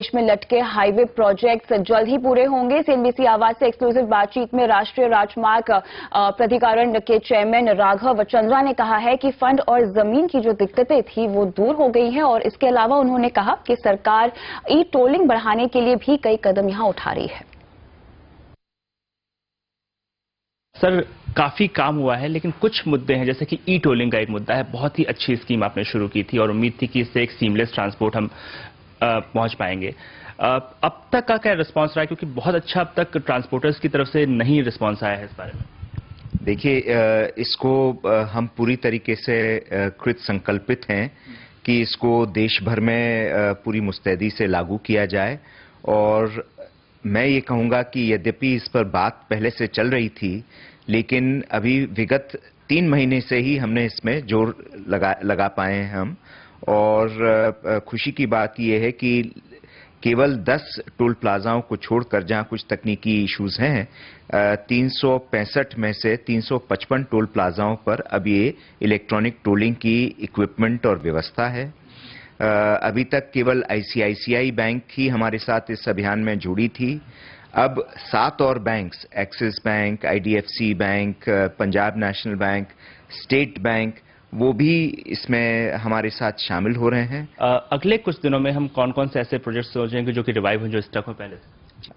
बीच में लटके highway projects जल्द ही पूरे होंगे। सीएनबीसी आवाज से एक्सक्लूसिव बातचीत में राष्ट्रीय राजमार्ग प्राधिकरण के चेयरमैन राघव चंद्रा ने कहा है कि फंड और जमीन की जो दिक्कतें थी वो दूर हो गई हैं और इसके अलावा उन्होंने कहा कि सरकार ई टोलिंग बढ़ाने के लिए भी कई कदम यहां उठा रही है। सर, काफी काम हुआ है, लेकिन कुछ मुद्दे हैं, जैसे कि ई टोलिंग का एक मुद्दा है। बहुत ही अच्छी स्कीम आपने शुरू की थी और उम्मीद थी कि इससे एक सीमलेस ट्रांसपोर्ट हम पहुंच पाएंगे। अब तक का क्या रिस्पांस रहा है, क्योंकि बहुत अच्छा अब तक ट्रांसपोर्टर्स की तरफ से नहीं रिस्पांस आया है इस बारे में? देखिए, इसको हम पूरी तरीके से कृत संकल्पित हैं कि इसको देश भर में पूरी मुस्तैदी से लागू किया जाए। और मैं ये कहूँगा कि यद्यपि इस पर बात पहले से चल रही थी, लेकिन अभी विगत 3 महीने से ही हमने इसमें जोर लगा पाए हैं हम। और खुशी की बात यह है कि केवल 10 टोल प्लाजाओं को छोड़कर, जहां कुछ तकनीकी इश्यूज हैं, 365 में से 355 टोल प्लाजाओं पर अब ये इलेक्ट्रॉनिक टोलिंग की इक्विपमेंट और व्यवस्था है। अभी तक केवल आईसीआईसीआई बैंक ही हमारे साथ इस अभियान में जुड़ी थी। अब 7 और banks, axis bank, IDFC bank, Punjab national bank, state bank, वो भी इसमें हमारे साथ शामिल हो रहे हैं। अगले कुछ दिनों में हम कौन कौन से ऐसे प्रोजेक्ट्स सोचेंगे जो कि रिवाइव हो, जो स्टक हो पहले से?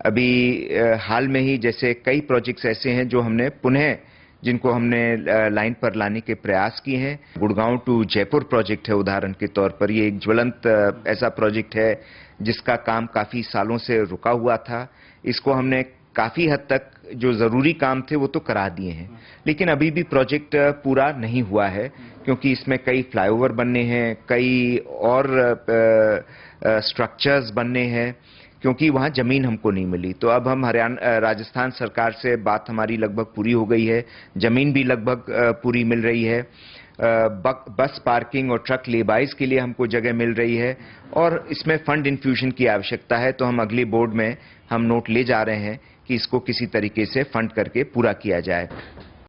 अभी हाल में ही जैसे कई प्रोजेक्ट्स ऐसे हैं जो हमने पुनः, जिनको हमने लाइन पर लाने के प्रयास किए हैं। गुड़गांव टू जयपुर प्रोजेक्ट है उदाहरण के तौर पर। ये एक ज्वलंत ऐसा प्रोजेक्ट है जिसका काम काफी सालों से रुका हुआ था। इसको हमने काफी हद तक जो जरूरी काम थे वो तो करा दिए हैं, लेकिन अभी भी प्रोजेक्ट पूरा नहीं हुआ है, क्योंकि इसमें कई फ्लाईओवर बनने हैं, कई और स्ट्रक्चर्स बनने हैं, क्योंकि वहां जमीन हमको नहीं मिली। तो अब हम राजस्थान सरकार से बात हमारी लगभग पूरी हो गई है, जमीन भी लगभग पूरी मिल रही है। बस पार्किंग और ट्रक लेबाइज के लिए हमको जगह मिल रही है, और इसमें फंड इन्फ्यूजन की आवश्यकता है। तो हम अगले बोर्ड में हम नोट ले जा रहे हैं कि इसको किसी तरीके से फंड करके पूरा किया जाए।